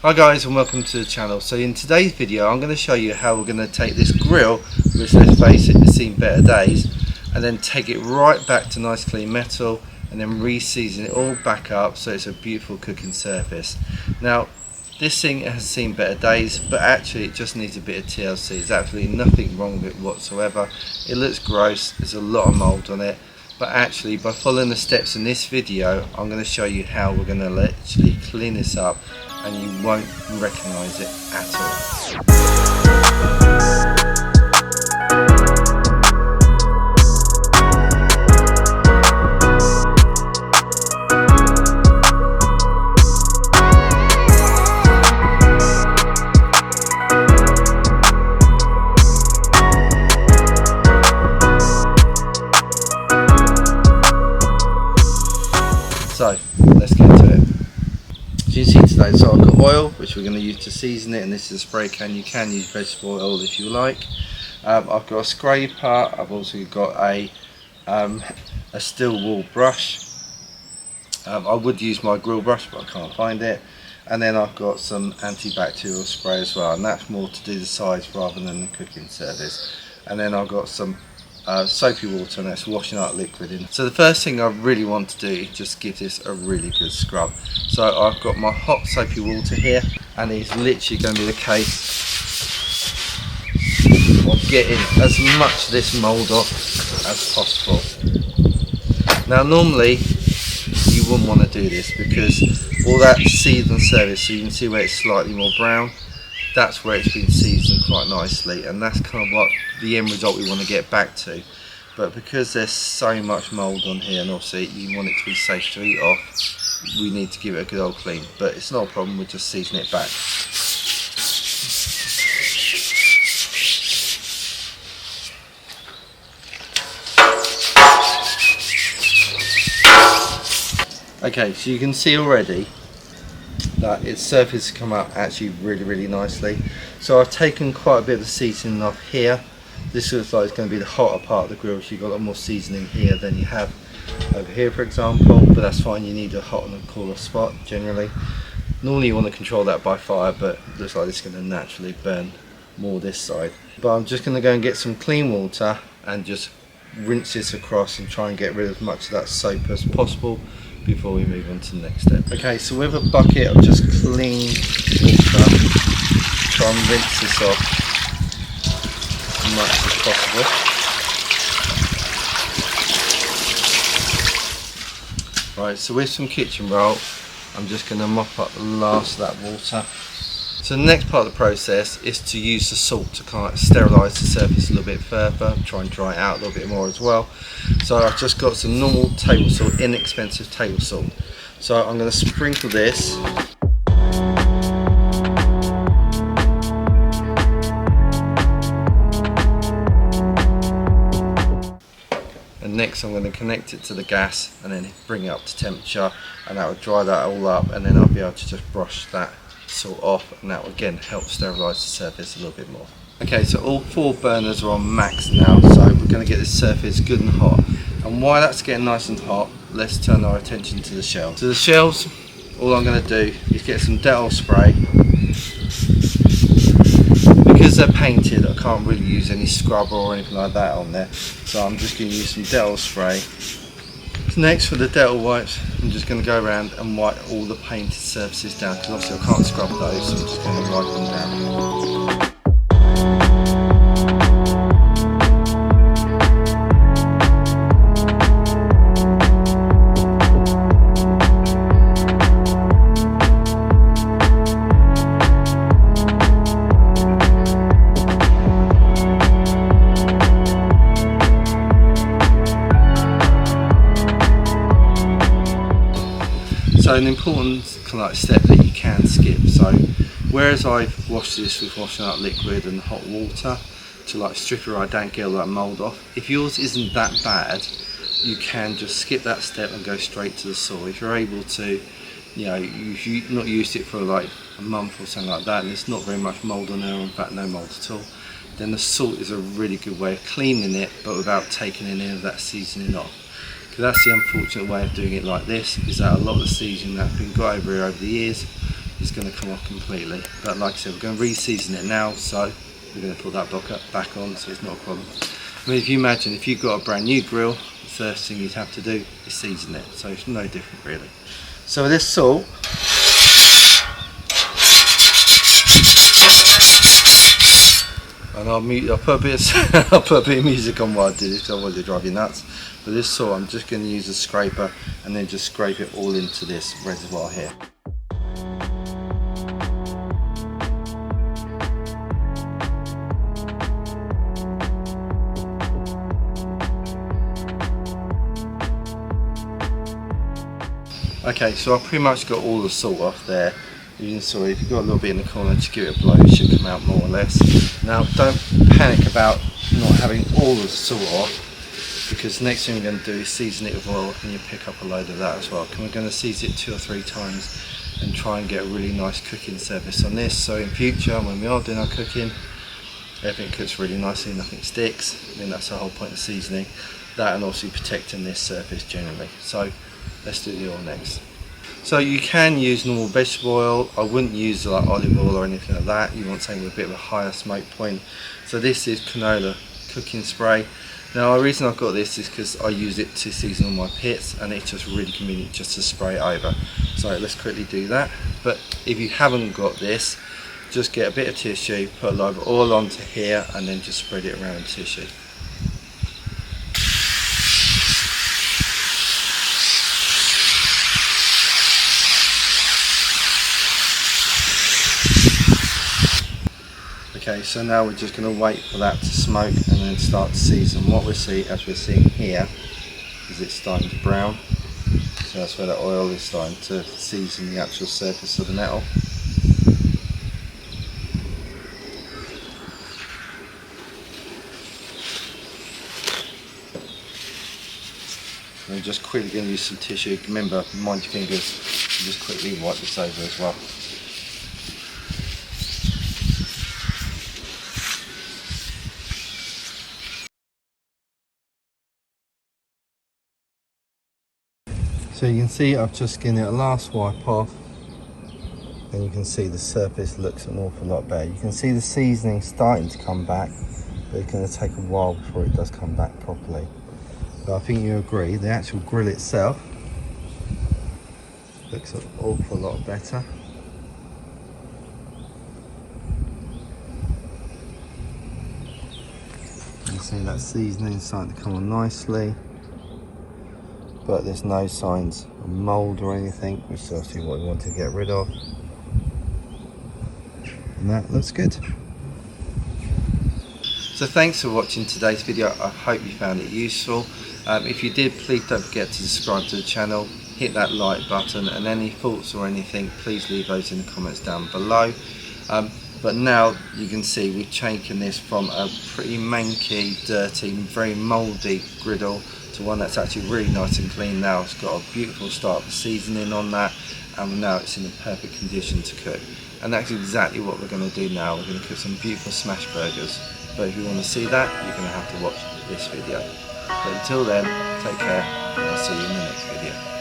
Hi guys, and welcome to the channel. So in today's video I'm going to show you how we're going to take this grill, which let's face it has seen better days, and then take it right back to nice clean metal and then re-season it all back up so it's a beautiful cooking surface. Now this thing has seen better days, but actually it just needs a bit of TLC. There's absolutely nothing wrong with it whatsoever. It looks gross, there's a lot of mould on it, but actually by following the steps in this video I'm going to show you how we're going to literally clean this up and you won't recognise it at all. So let's get to it. As you can see today, so I've got oil which we're going to use to season it, and this is a spray can. You can use vegetable oil if you like. I've got a scraper. I've also got a steel wool brush. I would use my grill brush but I can't find it. And then I've got some antibacterial spray as well, and that's more to do the size rather than the cooking service. And then I've got some soapy water, and that's washing out liquid in. So the first thing I really want to do is just give this a really good scrub. So I've got my hot soapy water here, and it's literally going to be the case of getting as much of this mould off as possible. Now normally you wouldn't want to do this because all that seasoned surface, so you can see where it's slightly more brown, that's where it's been seasoned quite nicely, and that's kind of what the end result we want to get back to. But because there's so much mould on here, and obviously you want it to be safe to eat off, we need to give it a good old clean. But it's not a problem, we'll just season it back. Okay, so you can see already that its surface has come up actually really nicely. So I've taken quite a bit of the seasoning off here. This looks like it's going to be the hotter part of the grill, so you've got a lot more seasoning here than you have over here, for example, but that's fine. You need a hot and a cooler spot generally. Normally you want to control that by fire, but it looks like it's going to naturally burn more this side. But I'm just going to go and get some clean water and just rinse this across and try and get rid of as much of that soap as possible before we move on to the next step. Okay, so with a bucket of just clean water, try and rinse this off as much as possible. Right, so with some kitchen roll, I'm just going to mop up the last of that water. So the next part of the process is to use the salt to kind of sterilise the surface a little bit further, try and dry it out a little bit more as well. So I've just got some normal table salt, inexpensive table salt. So I'm going to sprinkle this. And next I'm going to connect it to the gas and then bring it up to temperature, and that will dry that all up, and then I'll be able to just brush that salt off, and that will again help sterilise the surface a little bit more. Okay, so all 4 burners are on max now, so we're going to get this surface good and hot. And while that's getting nice and hot, let's turn our attention to the shells. So the shells, all I'm going to do is get some Dettol spray. Because they're painted, I can't really use any scrubber or anything like that on there, so I'm just going to use some Dettol spray. Next, for the Dettol wipes, I'm just going to go around and wipe all the painted surfaces down, because obviously I can't scrub those, so I'm just going to wipe them down. So an important kind of step that you can skip. So whereas I've washed this with washing out liquid and hot water to like strip it right down, get all that mould off, if yours isn't that bad, you can just skip that step and go straight to the soil. If you're able to, you know, if you've not used it for like a month or something like that, and it's not very much mould on there, or in fact no mould at all, then the salt is a really good way of cleaning it, but without taking any of that seasoning off. Because that's the unfortunate way of doing it like this, is that a lot of the seasoning that's been got over here over the years it's going to come off completely. But like I said, we're going to re-season it now, so we're going to put that block back on, so it's not a problem. I mean, if you imagine if you've got a brand new grill, the first thing you'd have to do is season it, so it's no different really. So with this salt, and I'll put a bit of music on while I do this because otherwise it'll drive you nuts. But this salt, I'm just going to use a scraper and then just scrape it all into this reservoir here. Okay, so I've pretty much got all the salt off there. You can see if you've got a little bit in the corner, just give it a blow, it should come out more or less. Now don't panic about not having all the salt off, because the next thing we're going to do is season it with oil, and you pick up a load of that as well. And we're going to season it 2 or 3 times and try and get a really nice cooking surface on this, so in future when we are doing our cooking, everything cooks really nicely, nothing sticks. I mean, that's the whole point of seasoning. That, and also protecting this surface generally. So let's do the oil next. So you can use normal vegetable oil. I wouldn't use like olive oil or anything like that. You want something with a bit of a higher smoke point. So this is canola cooking spray. Now the reason I've got this is because I use it to season all my pits, and it's just really convenient just to spray it over. So let's quickly do that. But if you haven't got this, just get a bit of tissue, put a load of oil onto here, and then just spread it around the tissue. Okay, so now we're just going to wait for that to smoke and then start to season. What we see, as we're seeing here, is it's starting to brown. So that's where the oil is starting to season the actual surface of the metal. I'm just quickly going to use some tissue. Remember, mind your fingers, and just quickly wipe this over as well. So you can see I've just given it a last wipe off, and you can see the surface looks an awful lot better. You can see the seasoning starting to come back, but it's going to take a while before it does come back properly. But I think you agree, the actual grill itself looks an awful lot better. You can see that seasoning starting to come on nicely, but there's no signs of mould or anything, which is obviously what we want to get rid of. And that looks good. So thanks for watching today's video. I hope you found it useful. If you did, please don't forget to subscribe to the channel, hit that like button, and any thoughts or anything, please leave those in the comments down below. But now you can see we've taken this from a pretty manky, dirty, very mouldy griddle to one that's actually really nice and clean now. It's got a beautiful start of seasoning on that, and now it's in a perfect condition to cook. And that's exactly what we're going to do now. We're going to cook some beautiful smash burgers. But if you want to see that, you're going to have to watch this video. But until then, take care, and I'll see you in the next video.